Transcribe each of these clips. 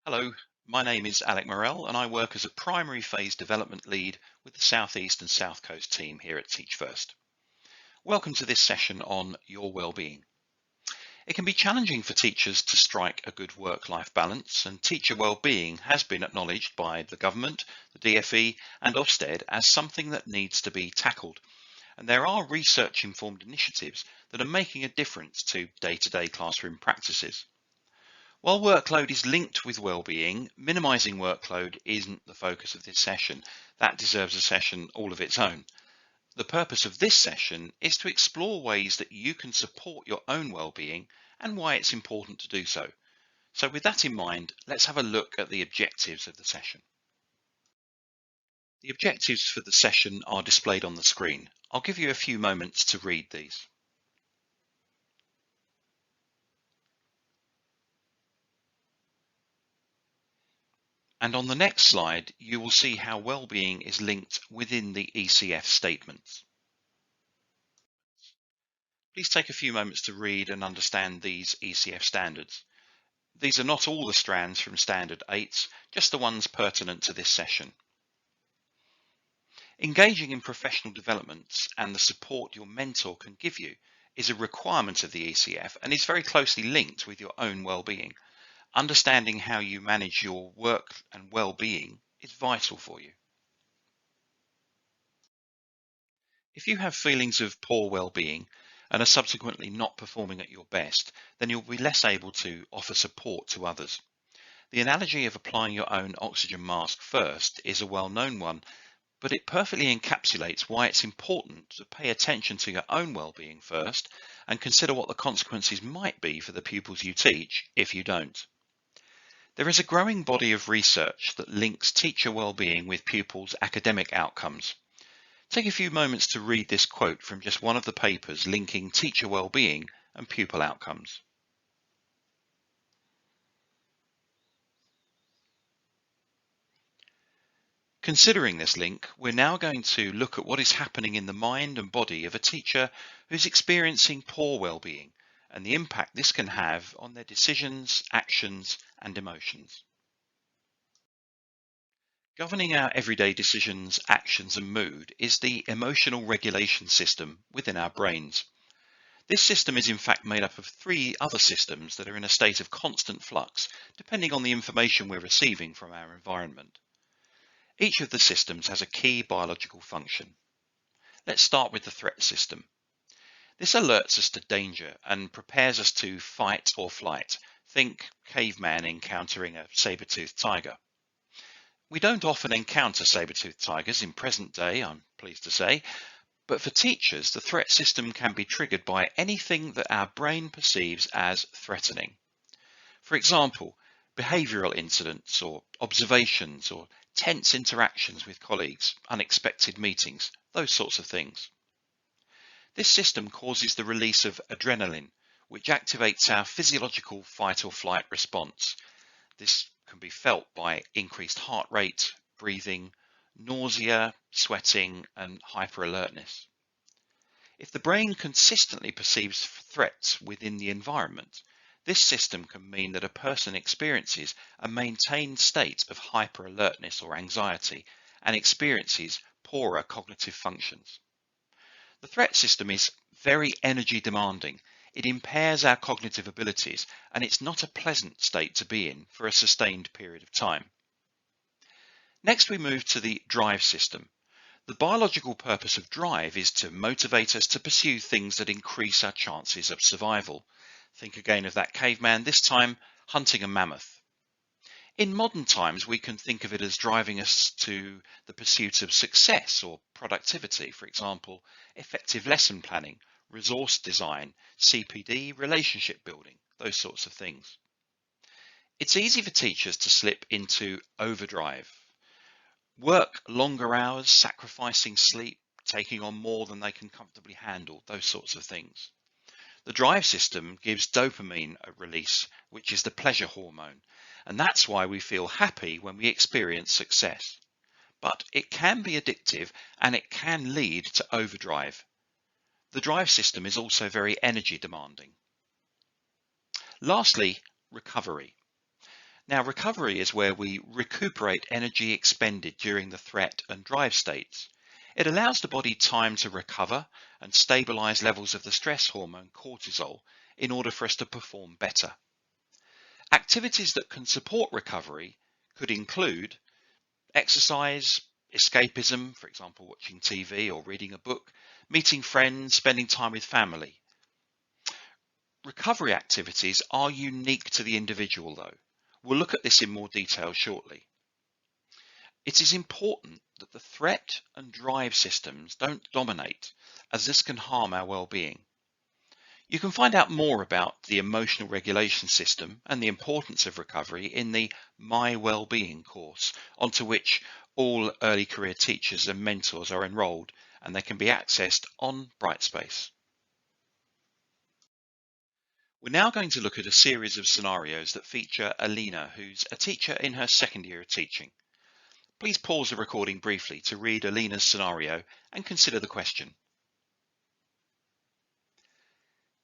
Hello, my name is Alec Morell and I work as a primary phase development lead with the South East and South Coast team here at Teach First. Welcome to this session on your well-being. It can be challenging for teachers to strike a good work-life balance, and teacher well-being has been acknowledged by the government, the DfE and Ofsted as something that needs to be tackled. And there are research-informed initiatives that are making a difference to day-to-day classroom practices. While workload is linked with well-being, minimising workload isn't the focus of this session. That deserves a session all of its own. The purpose of this session is to explore ways that you can support your own well-being and why it's important to do so. So with that in mind, let's have a look at the objectives of the session. The objectives for the session are displayed on the screen. I'll give you a few moments to read these. And on the next slide, you will see how well-being is linked within the ECF statements. Please take a few moments to read and understand these ECF standards. These are not all the strands from Standard 8, just the ones pertinent to this session. Engaging in professional development and the support your mentor can give you is a requirement of the ECF and is very closely linked with your own well-being. Understanding how you manage your work and well-being is vital for you. If you have feelings of poor well-being and are subsequently not performing at your best, then you'll be less able to offer support to others. The analogy of applying your own oxygen mask first is a well-known one, but it perfectly encapsulates why it's important to pay attention to your own well-being first and consider what the consequences might be for the pupils you teach if you don't. There is a growing body of research that links teacher well-being with pupils' academic outcomes. Take a few moments to read this quote from just one of the papers linking teacher well-being and pupil outcomes. Considering this link, we're now going to look at what is happening in the mind and body of a teacher who's experiencing poor well-being and the impact this can have on their decisions, actions, and emotions. Governing our everyday decisions, actions, and mood is the emotional regulation system within our brains. This system is in fact made up of three other systems that are in a state of constant flux, depending on the information we're receiving from our environment. Each of the systems has a key biological function. Let's start with the threat system. This alerts us to danger and prepares us to fight or flight. Think caveman encountering a saber-toothed tiger. We don't often encounter saber-toothed tigers in present day, I'm pleased to say, but for teachers, the threat system can be triggered by anything that our brain perceives as threatening. For example, behavioural incidents or observations or tense interactions with colleagues, unexpected meetings, those sorts of things. This system causes the release of adrenaline, which activates our physiological fight or flight response. This can be felt by increased heart rate, breathing, nausea, sweating, and hyperalertness. If the brain consistently perceives threats within the environment, this system can mean that a person experiences a maintained state of hyperalertness or anxiety and experiences poorer cognitive functions. The threat system is very energy demanding. It impairs our cognitive abilities, and it's not a pleasant state to be in for a sustained period of time. Next, we move to the drive system. The biological purpose of drive is to motivate us to pursue things that increase our chances of survival. Think again of that caveman, this time hunting a mammoth. In modern times, we can think of it as driving us to the pursuit of success or productivity, for example, effective lesson planning, resource design, CPD, relationship building, those sorts of things. It's easy for teachers to slip into overdrive. Work longer hours, sacrificing sleep, taking on more than they can comfortably handle, those sorts of things. The drive system gives dopamine a release, which is the pleasure hormone, and that's why we feel happy when we experience success. But it can be addictive and it can lead to overdrive. The drive system is also very energy demanding. Lastly, recovery. Now, recovery is where we recuperate energy expended during the threat and drive states. It allows the body time to recover and stabilize levels of the stress hormone cortisol in order for us to perform better. Activities that can support recovery could include exercise, escapism, for example, watching TV or reading a book, meeting friends, spending time with family. Recovery activities are unique to the individual though. We'll look at this in more detail shortly. It is important that the threat and drive systems don't dominate, as this can harm our well-being. You can find out more about the emotional regulation system and the importance of recovery in the My Wellbeing course, onto which all early career teachers and mentors are enrolled, and they can be accessed on Brightspace. We're now going to look at a series of scenarios that feature Alina, who's a teacher in her second year of teaching. Please pause the recording briefly to read Alina's scenario and consider the question.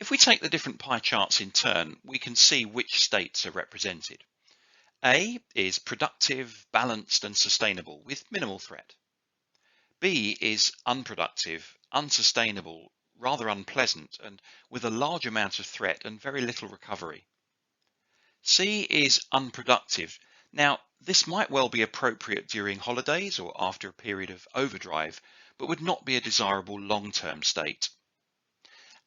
If we take the different pie charts in turn, we can see which states are represented. A is productive, balanced and sustainable with minimal threat. B is unproductive, unsustainable, rather unpleasant and with a large amount of threat and very little recovery. C is unproductive. Now, this might well be appropriate during holidays or after a period of overdrive, but would not be a desirable long-term state.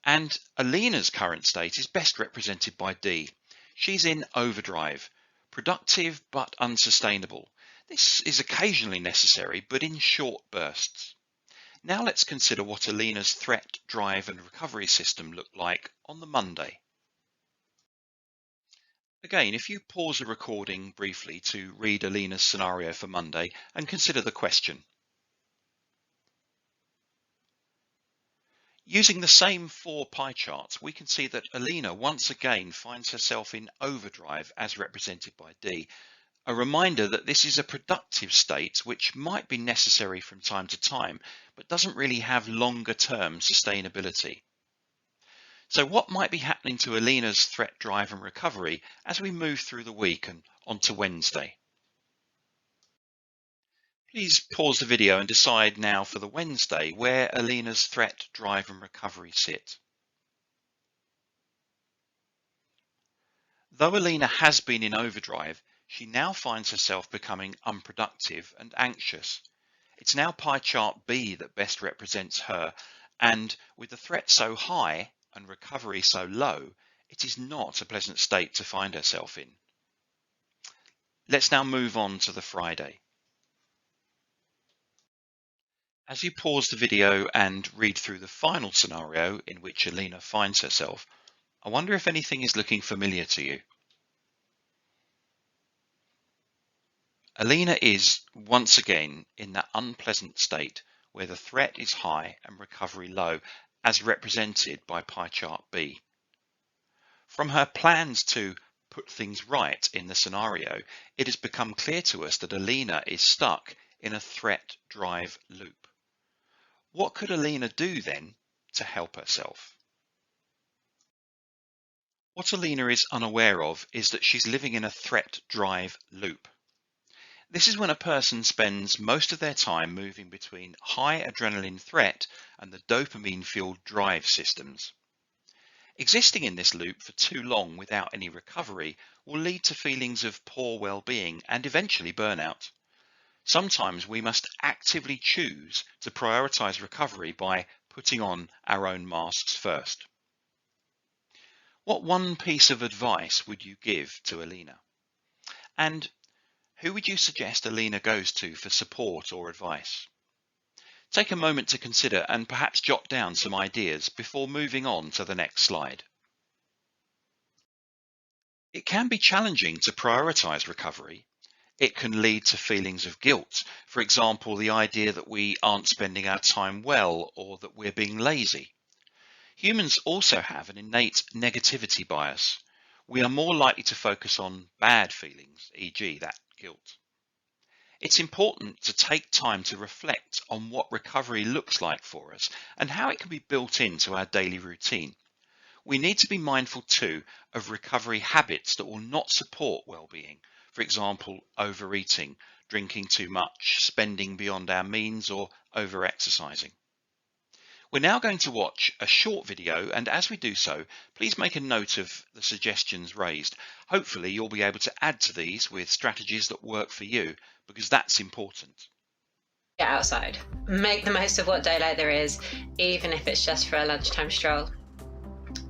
And Alina's current state is best represented by D. She's in overdrive, productive but unsustainable. This is occasionally necessary, but in short bursts. Now let's consider what Alina's threat, drive and recovery system looked like on the Monday. Again, if you pause the recording briefly to read Alina's scenario for Monday and consider the question. Using the same 4 pie charts, we can see that Alina once again finds herself in overdrive as represented by D. A reminder that this is a productive state which might be necessary from time to time, but doesn't really have longer term sustainability. So what might be happening to Alina's threat, drive and recovery as we move through the week and onto Wednesday? Please pause the video and decide now for the Wednesday where Alina's threat, drive and recovery sit. Though Alina has been in overdrive, she now finds herself becoming unproductive and anxious. It's now pie chart B that best represents her, and with the threat so high and recovery so low, it is not a pleasant state to find herself in. Let's now move on to the Friday. As you pause the video and read through the final scenario in which Alina finds herself, I wonder if anything is looking familiar to you. Alina is once again in that unpleasant state where the threat is high and recovery low, as represented by pie chart B. From her plans to put things right in the scenario, it has become clear to us that Alina is stuck in a threat drive loop. What could Alina do then to help herself? What Alina is unaware of is that she's living in a threat drive loop. This is when a person spends most of their time moving between high adrenaline threat and the dopamine-fueled drive systems. Existing in this loop for too long without any recovery will lead to feelings of poor well-being and eventually burnout. Sometimes we must actively choose to prioritize recovery by putting on our own masks first. What one piece of advice would you give to Alina? And who would you suggest Alina goes to for support or advice? Take a moment to consider and perhaps jot down some ideas before moving on to the next slide. It can be challenging to prioritize recovery. It can lead to feelings of guilt. For example, the idea that we aren't spending our time well or that we're being lazy. Humans also have an innate negativity bias. We are more likely to focus on bad feelings, e.g. that guilt. It's important to take time to reflect on what recovery looks like for us and how it can be built into our daily routine. We need to be mindful too of recovery habits that will not support well-being. For example, overeating, drinking too much, spending beyond our means, or over-exercising. We're now going to watch a short video, and as we do so, please make a note of the suggestions raised. Hopefully you'll be able to add to these with strategies that work for you, because that's important. Get outside. Make the most of what daylight there is, even if it's just for a lunchtime stroll.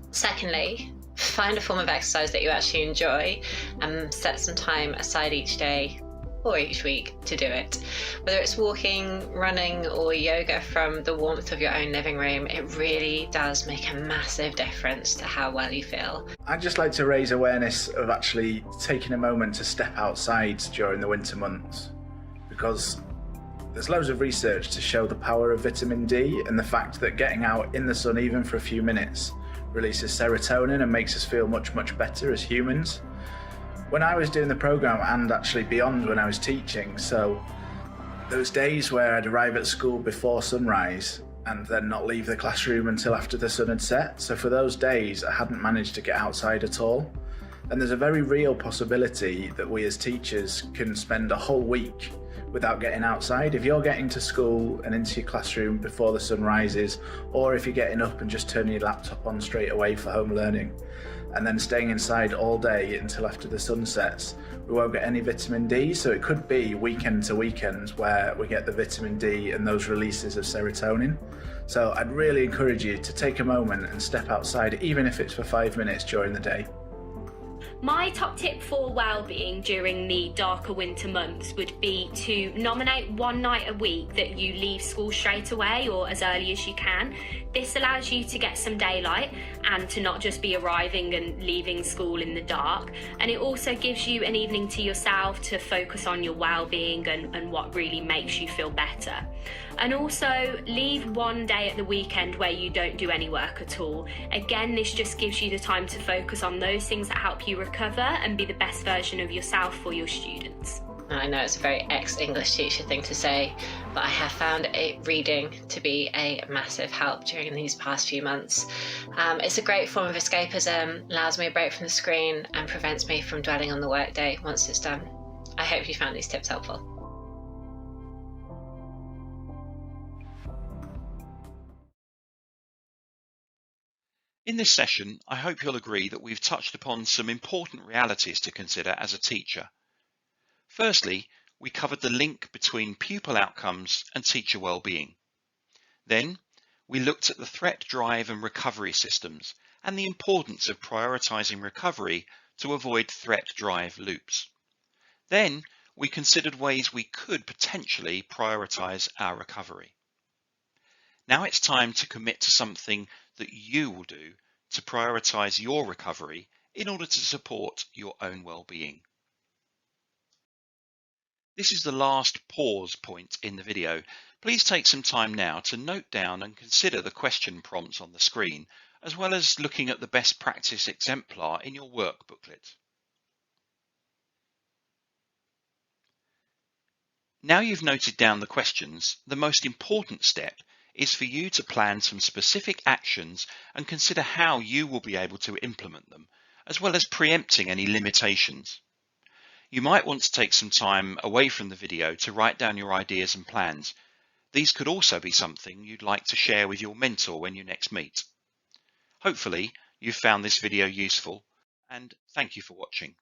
Secondly, find a form of exercise that you actually enjoy and set some time aside each day or each week to do it. Whether it's walking, running, or yoga from the warmth of your own living room, it really does make a massive difference to how well you feel. I'd just like to raise awareness of actually taking a moment to step outside during the winter months, because there's loads of research to show the power of vitamin D and the fact that getting out in the sun even for a few minutes releases serotonin and makes us feel much better as humans. When I was doing the programme and actually beyond when I was teaching, so there was days where I'd arrive at school before sunrise and then not leave the classroom until after the sun had set. So for those days I hadn't managed to get outside at all. And there's a very real possibility that we as teachers can spend a whole week without getting outside. If you're getting to school and into your classroom before the sun rises, or if you're getting up and just turning your laptop on straight away for home learning, and then staying inside all day until after the sun sets, we won't get any vitamin D. So it could be weekend to weekend where we get the vitamin D and those releases of serotonin. So I'd really encourage you to take a moment and step outside, even if it's for 5 minutes during the day. My top tip for well-being during the darker winter months would be to nominate one night a week that you leave school straight away or as early as you can. This allows you to get some daylight and to not just be arriving and leaving school in the dark. And it also gives you an evening to yourself to focus on your well-being and what really makes you feel better. And also leave one day at the weekend where you don't do any work at all. Again, this just gives you the time to focus on those things that help you recover and be the best version of yourself for your students. I know it's a very ex-English teacher thing to say, but I have found reading to be a massive help during these past few months. It's a great form of escapism, allows me a break from the screen and prevents me from dwelling on the workday once it's done. I hope you found these tips helpful. In this session, I hope you'll agree that we've touched upon some important realities to consider as a teacher. Firstly, we covered the link between pupil outcomes and teacher well-being. Then, we looked at the threat, drive and recovery systems and the importance of prioritising recovery to avoid threat-drive loops. Then, we considered ways we could potentially prioritise our recovery. Now it's time to commit to something that you will do to prioritise your recovery in order to support your own well-being. This is the last pause point in the video. Please take some time now to note down and consider the question prompts on the screen, as well as looking at the best practice exemplar in your work booklet. Now you've noted down the questions, the most important step is for you to plan some specific actions and consider how you will be able to implement them, as well as preempting any limitations. You might want to take some time away from the video to write down your ideas and plans. These could also be something you'd like to share with your mentor when you next meet. Hopefully, you've found this video useful, and thank you for watching.